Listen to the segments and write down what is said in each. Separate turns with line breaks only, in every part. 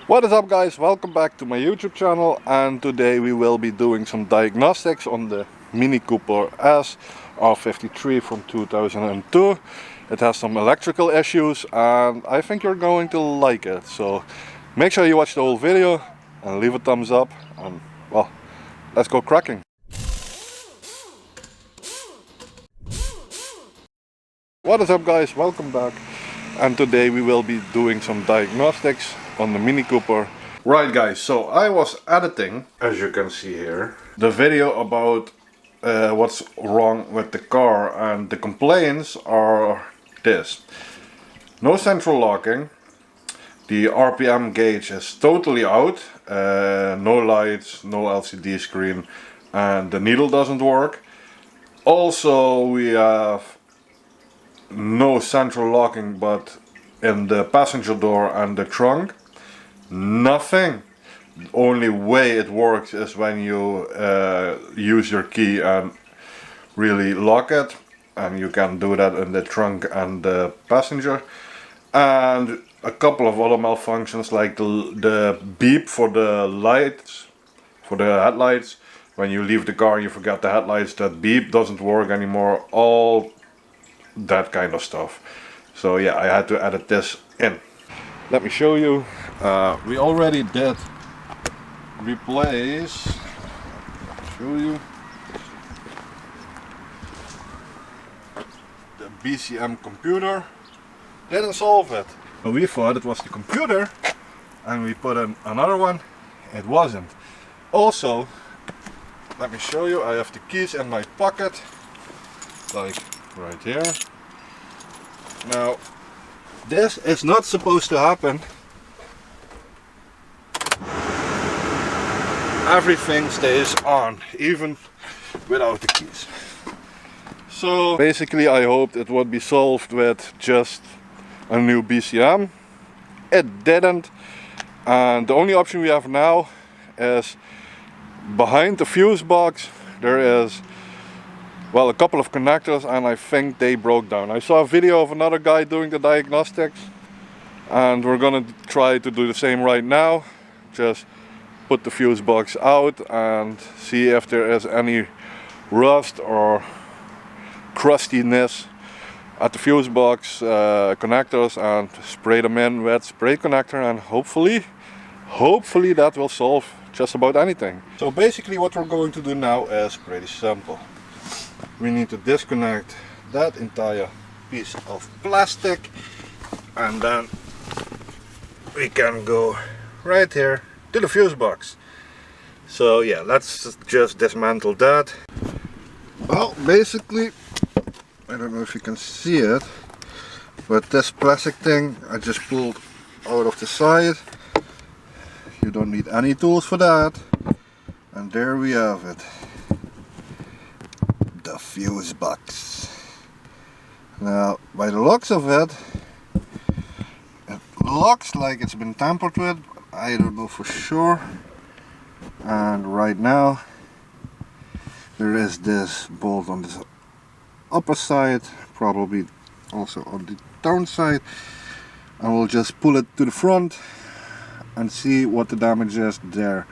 What is up guys, welcome back to my YouTube channel, and today we will be doing some diagnostics on the Mini Cooper S R53 from 2002. It has some electrical issues and I think you're going to like it, so make sure you watch the whole video and leave a thumbs up, and well, let's go cracking. What is up guys, welcome back, and today we will be doing some diagnostics on the Mini Cooper. Right guys, so I was editing, as you can see here, the video about what's wrong with the car, and the complaints are this: no central locking, the RPM gauge is totally out, no lights, no LCD screen, and the needle doesn't work. Also we have no central locking, but in the passenger door and the trunk, nothing. The only way it works is when you use your key and really lock it, and you can do that in the trunk and the passenger. And a couple of other malfunctions, like the beep for the lights, for the headlights. When you leave the car and you forget the headlights, that beep doesn't work anymore, all that kind of stuff. So yeah, I had to edit this in. Let me show you. We already did replace, show you, the BCM computer. Didn't solve it. We thought it was the computer and we put in another one. It wasn't. Also, let me show you, I have the keys in my pocket, like right here. Now, this is not supposed to happen. Everything stays on, even without the keys. So basically I hoped it would be solved with just a new BCM. It didn't, and the only option we have now is behind the fuse box there is, well, a couple of connectors, and I think they broke down. I saw a video of another guy doing the diagnostics, and we're gonna try to do the same right now. Just put the fuse box out and see if there is any rust or crustiness at the fuse box connectors, and spray them in with spray connector, and hopefully that will solve just about anything. So basically what we're going to do now is pretty simple. We need to disconnect that entire piece of plastic, and then we can go right here to the fuse box. So yeah, let's just dismantle that. Well, basically, I don't know if you can see it, but this plastic thing I just pulled out of the side. You don't need any tools for that. And there we have it, the fuse box. Now, by the looks of it, it looks like it's been tampered with. I don't know for sure. And right now there is this bolt on this upper side, probably also on the down side, and we'll just pull it to the front and see what the damage is there.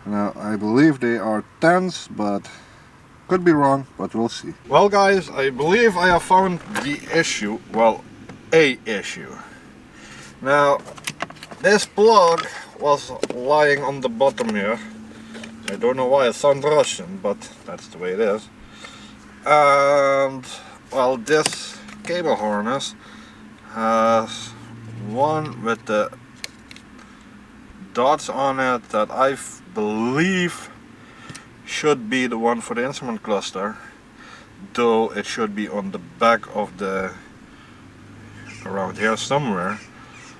Now I believe they are 10s, but could be wrong, but we'll see. Well guys, I believe I have found the issue, well, a issue. Now, this plug was lying on the bottom here. I don't know why it sounds Russian, but that's the way it is. And well, this cable harness has one with the dots on it that I believe should be the one for the instrument cluster, though it should be on the back of the, around here somewhere.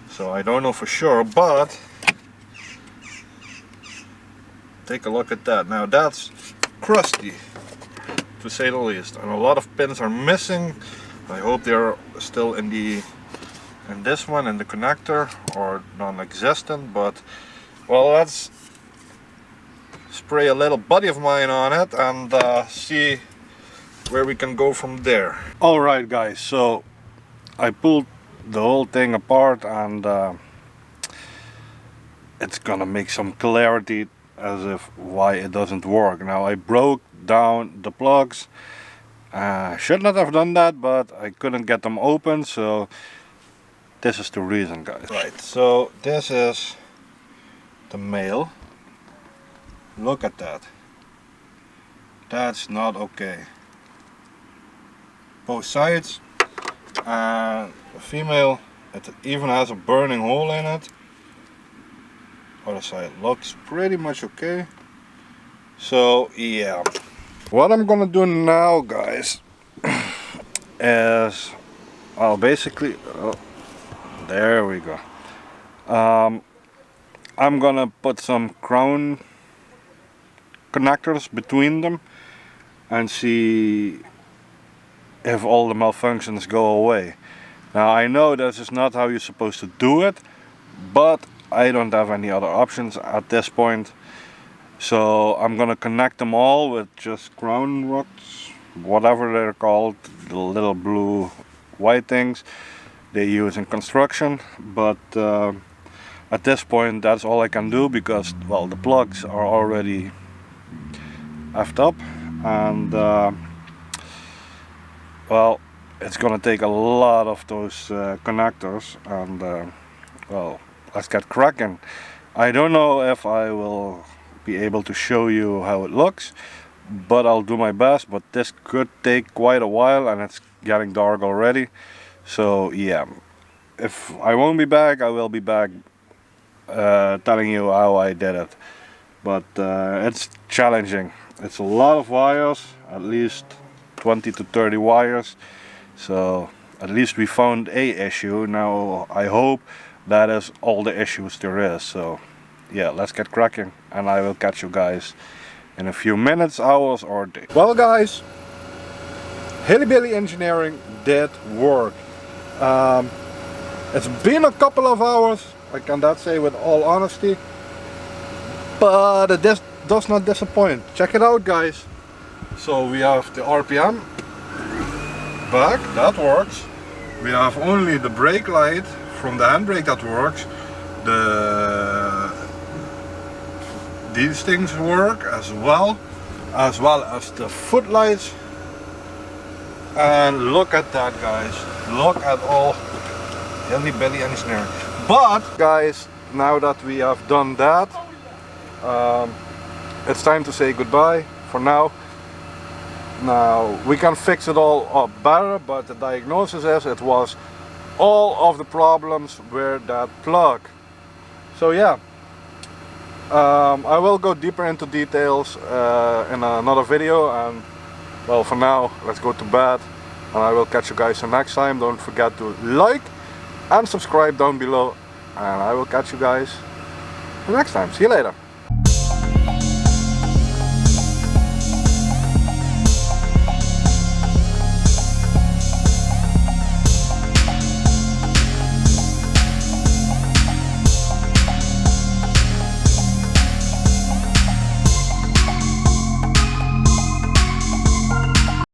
So I don't know for sure, but take a look at that. Now that's crusty, to say the least, and a lot of pins are missing. I hope they're still in this one, in the connector, or non-existent, but well, let's spray a little buddy of mine on it and see where we can go from there. Alright guys, so I pulled the whole thing apart, and it's gonna make some clarity as if why it doesn't work. Now I broke down the plugs. Should not have done that, but I couldn't get them open, so this is the reason, guys. Right, so this is the male. Look at that. That's not okay. Both sides. And the female, it even has a burning hole in it. Other side looks pretty much okay. So yeah. What I'm gonna do now, guys, is I'll basically, there we go. I'm gonna put some crown connectors between them and see if all the malfunctions go away. Now I know this is not how you're supposed to do it, but I don't have any other options at this point. So I'm gonna connect them all with just crown rods, whatever they're called, the little blue white things they use in construction. But at this point that's all I can do, because well, the plugs are already effed up, and well, it's gonna take a lot of those connectors, and well, let's get cracking. I don't know if I will be able to show you how it looks, but I'll do my best. But this could take quite a while, and it's getting dark already. So yeah, if I won't be back, I will be back telling you how I did it. But it's challenging. It's a lot of wires, at least 20 to 30 wires. So at least we found a issue. Now I hope that is all the issues there is. So yeah, let's get cracking, and I will catch you guys in a few minutes, hours, or days. Well guys, Hillybilly Engineering did work. It's been a couple of hours, I cannot say with all honesty, but it does not disappoint. Check it out, guys. So we have the RPM back, that works. We have only the brake light from the handbrake that works. These things work as well as the footlights. And look at that, guys. Look at all Hillybilly Engineering. But guys, now that we have done that, it's time to say goodbye for now. Now we can fix it all up better, but the diagnosis is it was all of the problems with that plug. So yeah, I will go deeper into details in another video, and well, for now let's go to bed, and I will catch you guys the next time. Don't forget to like and subscribe down below, and I will catch you guys the next time. See you later.